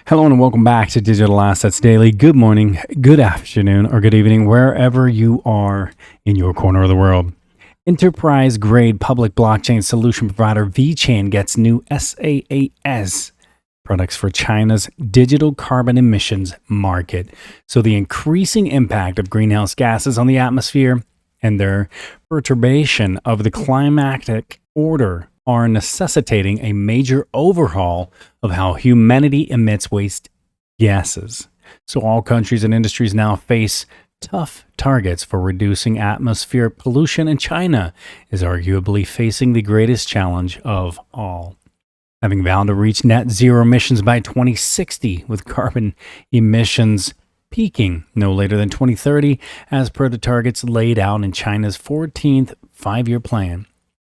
Hello and welcome back to Digital Assets Daily. Good morning, good afternoon, or good evening, wherever you are in your corner of the world. Enterprise-grade public blockchain solution provider VeChain gets new SaaS products for China's digital carbon emissions market. So the increasing impact of greenhouse gases on the atmosphere and their perturbation of the climatic order are necessitating a major overhaul of how humanity emits waste gases. So all countries and industries now face tough targets for reducing atmospheric pollution, and China is arguably facing the greatest challenge of all. Having vowed to reach net zero emissions by 2060, with carbon emissions peaking no later than 2030, as per the targets laid out in China's 14th five-year plan.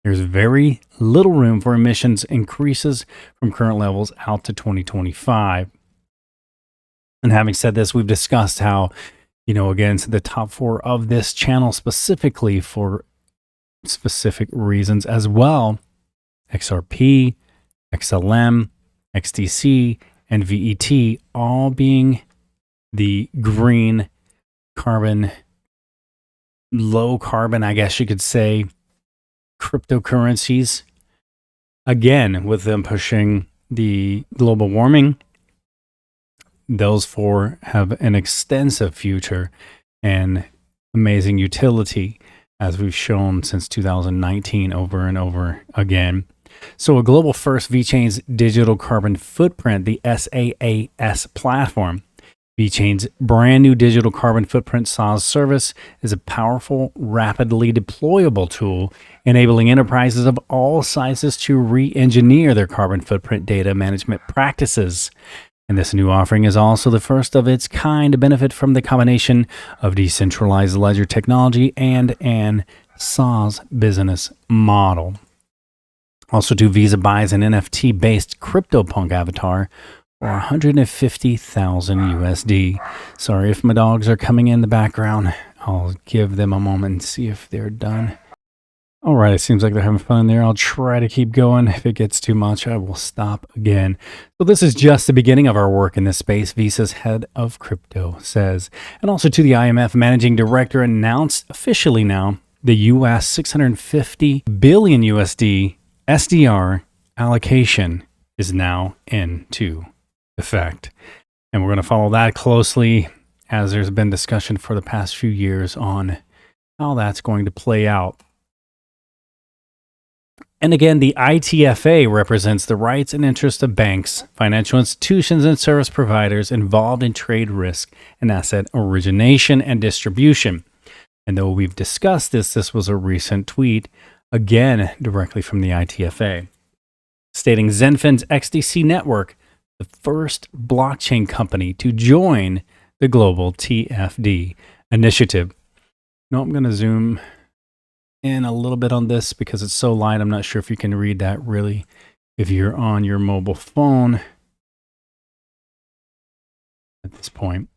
There's very little room for emissions increases from current levels out to 2025. And having said this, we've discussed how, again, the top four of this channel specifically for specific reasons as well: XRP, XLM, XDC, and VET, all being the green carbon, low carbon, I guess you could say, cryptocurrencies. Again, with them pushing the global warming, those four have an extensive future and amazing utility, as we've shown since 2019 over and over again. So a global first, VeChain's digital carbon footprint, the SaaS platform. VeChain's brand new digital carbon footprint SaaS service is a powerful, rapidly deployable tool, enabling enterprises of all sizes to re-engineer their carbon footprint data management practices. And this new offering is also the first of its kind to benefit from the combination of decentralized ledger technology and an SaaS business model. Also, Visa buys an NFT-based CryptoPunk avatar for 150,000 USD. Sorry if my dogs are coming in the background. I'll give them a moment and see if they're done. All right, it seems like they're having fun in there. I'll try to keep going. If it gets too much, I will stop again. So this is just the beginning of our work in this space, Visa's head of crypto says. And also to the IMF managing director announced officially now the US 650 billion USD SDR allocation is now into effect. And we're going to follow that closely, as there's been discussion for the past few years on how that's going to play out. And again, the ITFA represents the rights and interests of banks, financial institutions, and service providers involved in trade risk and asset origination and distribution. And though we've discussed this was a recent tweet, again, directly from the ITFA, stating Zenfin's XDC network, the first blockchain company to join the global TFD initiative. Now I'm going to zoom in a little bit on this because it's so light. I'm not sure if you can read that really if you're on your mobile phone at this point.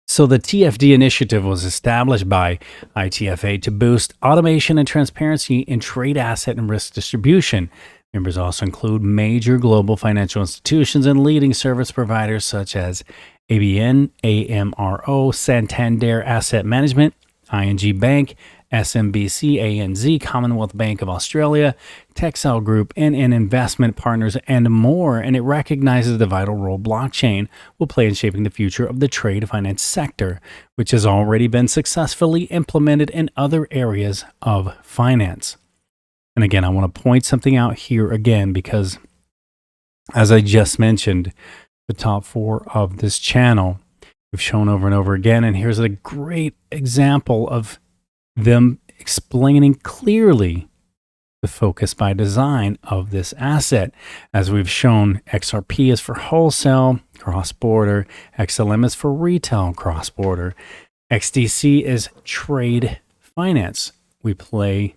So the TFD initiative was established by ITFA to boost automation and transparency in trade asset and risk distribution. Members also include major global financial institutions and leading service providers such as ABN, AMRO, Santander Asset Management, ING Bank, SMBC, ANZ, Commonwealth Bank of Australia, Texel Group, NN Investment Partners, and more. And it recognizes the vital role blockchain will play in shaping the future of the trade finance sector, which has already been successfully implemented in other areas of finance. And again, I want to point something out here again, because as I just mentioned, the top four of this channel we've shown over and over again. And here's a great example of them explaining clearly the focus by design of this asset. As we've shown, XRP is for wholesale, cross-border. XLM is for retail, cross-border. XDC is trade finance. We play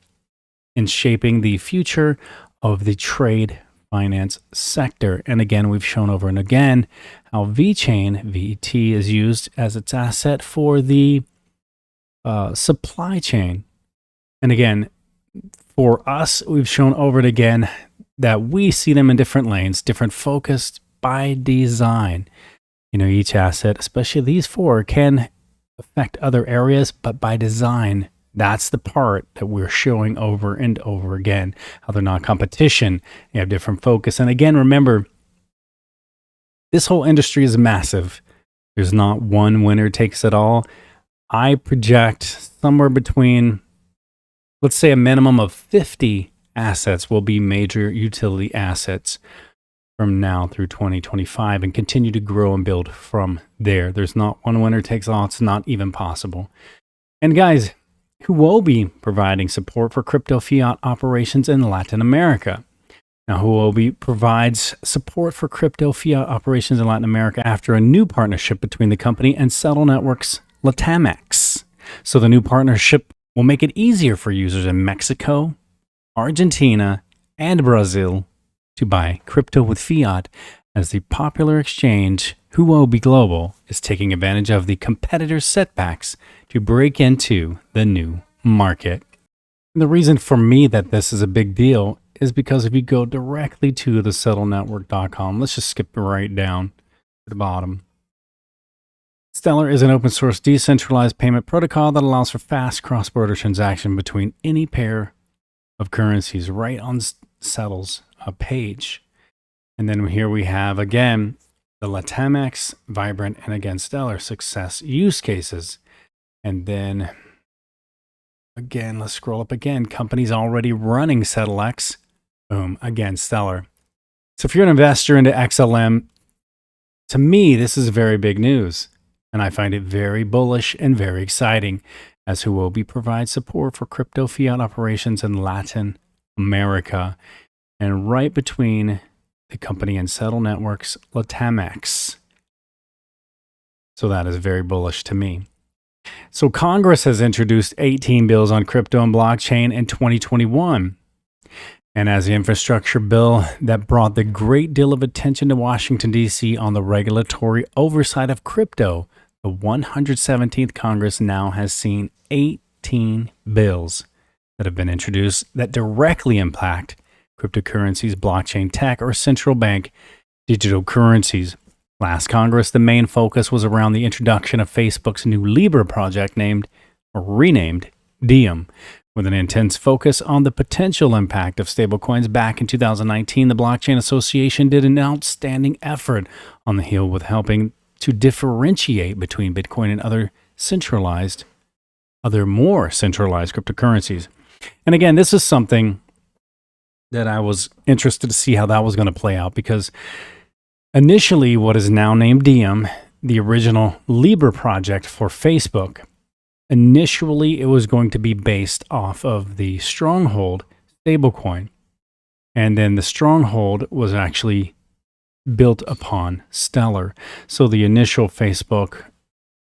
in shaping the future of the trade finance sector. And again, we've shown over and again how VeChain, VET, is used as its asset for the supply chain. And again, for us, we've shown over and again that we see them in different lanes, different focused by design. Each asset, especially these four, can affect other areas, but by design, that's the part that we're showing over and over again, how they're not competition. You have different focus. And again, remember, this whole industry is massive. There's not one winner takes it all. I project somewhere between, let's say, a minimum of 50 assets will be major utility assets from now through 2025 and continue to grow and build from there. There's not one winner takes all. It's not even possible. And guys, who will be providing support for crypto fiat operations in Latin America. Now, Huobi provides support for crypto fiat operations in Latin America after a new partnership between the company and Settle Network's Latamex. So the new partnership will make it easier for users in Mexico, Argentina, and Brazil to buy crypto with fiat, as the popular exchange Huobi Global is taking advantage of the competitors' setbacks to break into the new market. And the reason for me that this is a big deal is because if you go directly to the settlenetwork.com, let's just skip right down to the bottom. Stellar is an open source decentralized payment protocol that allows for fast cross-border transaction between any pair of currencies right on Settle's page. And then here we have, again, the Latamex, Vibrant, and again, Stellar success use cases. And then, again, let's scroll up again. Companies already running SettleX. Boom, again, Stellar. So if you're an investor into XLM, to me, this is very big news. And I find it very bullish and very exciting, as Huobi provides support for crypto fiat operations in Latin America. And right between the company and Settle Networks, Latamex. So that is very bullish to me. So Congress has introduced 18 bills on crypto and blockchain in 2021. And as the infrastructure bill that brought the great deal of attention to Washington, D.C. on the regulatory oversight of crypto, the 117th Congress now has seen 18 bills that have been introduced that directly impact cryptocurrencies, blockchain tech, or central bank digital currencies. Last Congress, the main focus was around the introduction of Facebook's new Libra project renamed Diem, with an intense focus on the potential impact of stablecoins. Back in 2019, the Blockchain Association did an outstanding effort on the heel with helping to differentiate between Bitcoin and other more centralized cryptocurrencies. And again, this is something that I was interested to see how that was going to play out, because initially what is now named Diem, the original Libra project for Facebook, initially it was going to be based off of the Stronghold stablecoin. And then the Stronghold was actually built upon Stellar. So the initial Facebook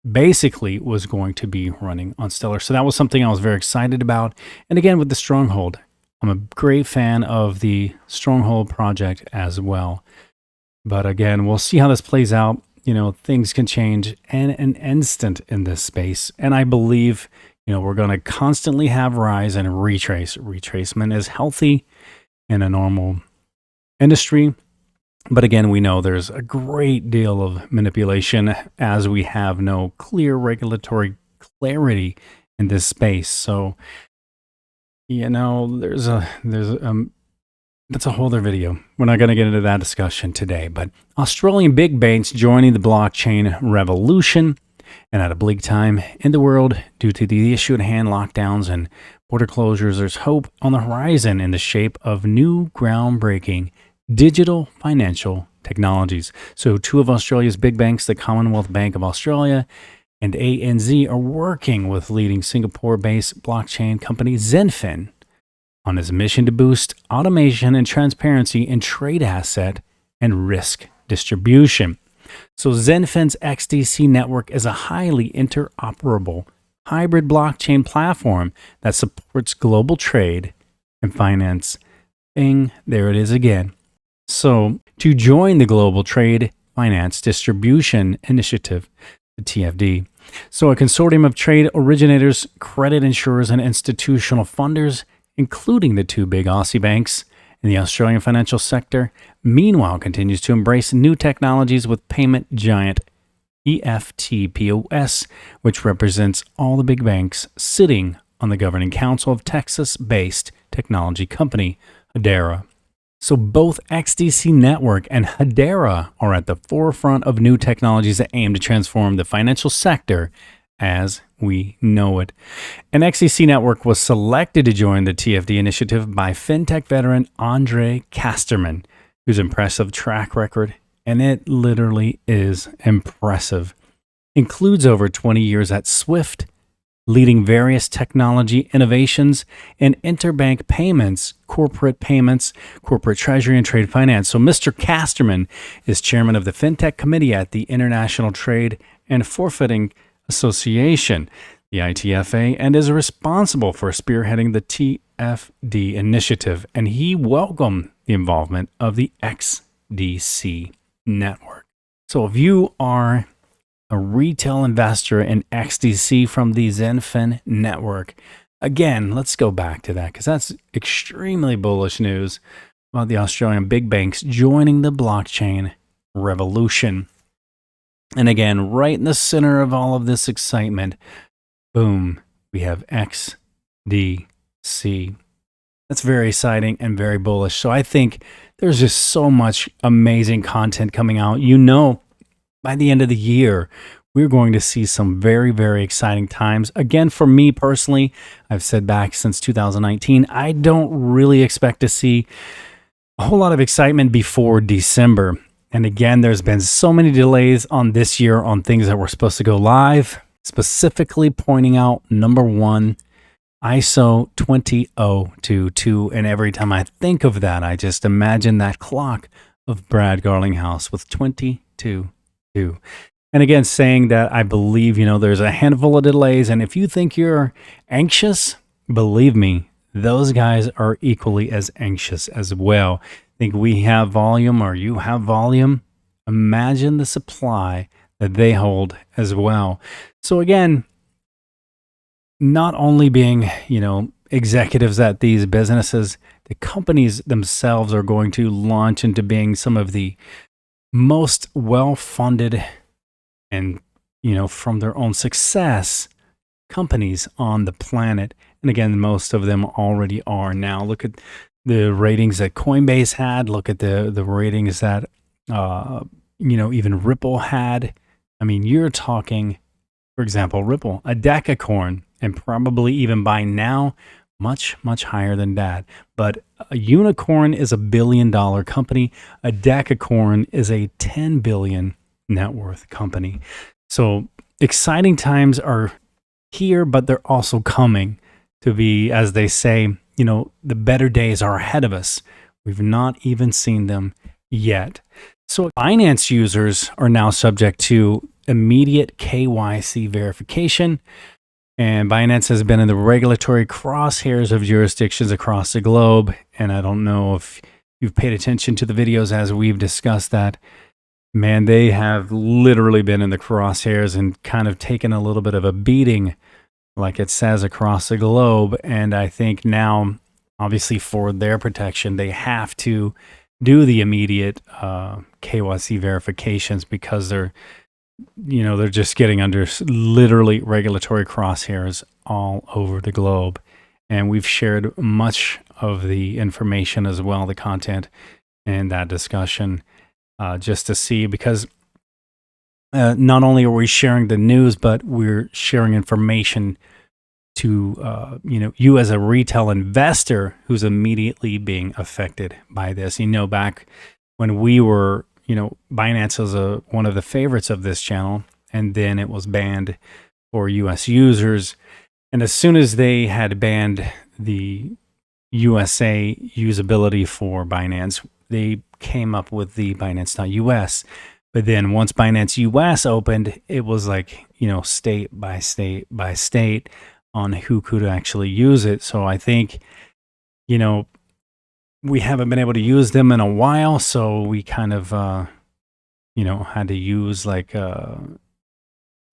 basically was going to be running on Stellar. So that was something I was very excited about. And again, with the Stronghold, I'm a great fan of the Stronghold project as well. But again, we'll see how this plays out. Things can change in an instant in this space. And I believe, we're going to constantly have rise and retrace. Retracement is healthy in a normal industry. But again, we know there's a great deal of manipulation as we have no clear regulatory clarity in this space. So, that's a whole other video. We're not going to get into that discussion today, but Australian big banks joining the blockchain revolution, and at a bleak time in the world due to the issue at hand, lockdowns and border closures, there's hope on the horizon in the shape of new groundbreaking digital financial technologies. So two of Australia's big banks, the Commonwealth Bank of Australia and ANZ, are working with leading Singapore-based blockchain company Zenfin on its mission to boost automation and transparency in trade asset and risk distribution. So Zenfin's XDC network is a highly interoperable hybrid blockchain platform that supports global trade and finance. There it is again. So to join the Global Trade Finance Distribution Initiative, the TFD, so a consortium of trade originators, credit insurers, and institutional funders, including the two big Aussie banks And the Australian financial sector, meanwhile, continues to embrace new technologies with payment giant EFTPOS, which represents all the big banks sitting on the governing council of Texas-based technology company Hedera. So both XDC Network and Hedera are at the forefront of new technologies that aim to transform the financial sector as we know it. And XDC Network was selected to join the TFD initiative by fintech veteran Andre Casterman, whose impressive track record, and it literally is impressive, includes over 20 years at Swift, leading various technology innovations in interbank payments, corporate treasury, and trade finance. So Mr. Casterman is chairman of the FinTech Committee at the International Trade and Forfeiting Association, the ITFA, and is responsible for spearheading the TFD initiative. And he welcomed the involvement of the XDC network. So if you are a retail investor in XDC from the Zenfin network, again, let's go back to that because that's extremely bullish news about the Australian big banks joining the blockchain revolution. And again, right in the center of all of this excitement, boom, we have XDC. That's very exciting and very bullish. So I think there's just so much amazing content coming out. You know, by the end of the year, we're going to see some very, very exciting times. Again, for me personally, I've said back since 2019, I don't really expect to see a whole lot of excitement before December. And again, there's been so many delays on this year on things that were supposed to go live, specifically pointing out number one, ISO 20022. And every time I think of that, I just imagine that clock of Brad Garlinghouse with 22. And again, saying that I believe, there's a handful of delays. And if you think you're anxious, believe me, those guys are equally as anxious as well. Think we have volume or you have volume? Imagine the supply that they hold as well. So again, not only being, executives at these businesses, the companies themselves are going to launch into being some of the most well-funded and, from their own success, companies on the planet. And again, most of them already are now. Look at the ratings that Coinbase had. Look at the ratings that, even Ripple had. I mean, you're talking, for example, Ripple, a decacorn, and probably even by now, much, much higher than that. But a unicorn is $1 billion company. A decacorn is a 10 billion net worth company. So exciting times are here, but they're also coming to be, as they say, the better days are ahead of us. We've not even seen them yet. So Binance users are now subject to immediate KYC verification. And Binance has been in the regulatory crosshairs of jurisdictions across the globe. And I don't know if you've paid attention to the videos as we've discussed that. Man, they have literally been in the crosshairs and kind of taken a little bit of a beating, like it says, across the globe. And I think now, obviously for their protection, they have to do the immediate KYC verifications because they're just getting under literally regulatory crosshairs all over the globe. And we've shared much of the information as well, the content and that discussion, just to see, because not only are we sharing the news, but we're sharing information to, you as a retail investor who's immediately being affected by this. Back when we were, Binance was one of the favorites of this channel, and then it was banned for US users. And as soon as they had banned the USA usability for Binance, they came up with the Binance.us. But then once Binance US opened, it was like, state by state by state on who could actually use it. So I think, we haven't been able to use them in a while. So we kind of, had to use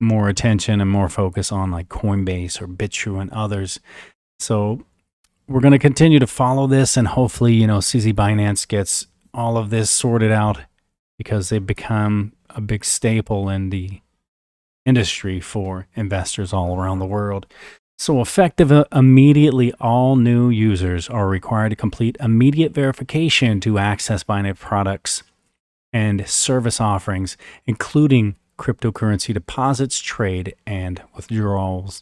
more attention and more focus on like Coinbase or BitTrue and others. So we're going to continue to follow this, and hopefully, CZ Binance gets all of this sorted out, because they've become a big staple in the industry for investors all around the world. So effective immediately, all new users are required to complete immediate verification to access Binance products and service offerings, including cryptocurrency deposits, trade, and withdrawals.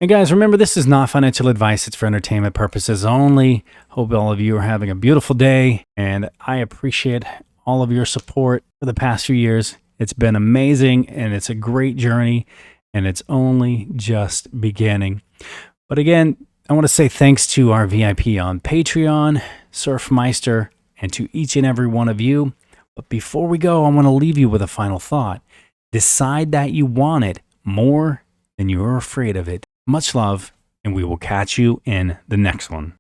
And guys, remember, this is not financial advice. It's for entertainment purposes only. Hope all of you are having a beautiful day, and I appreciate all of your support for the past few years. It's been amazing, and it's a great journey, and it's only just beginning. But again, I want to say thanks to our VIP on Patreon, Surfmeister, and to each and every one of you. But before we go, I want to leave you with a final thought. Decide that you want it more than you are afraid of it. Much love, and we will catch you in the next one.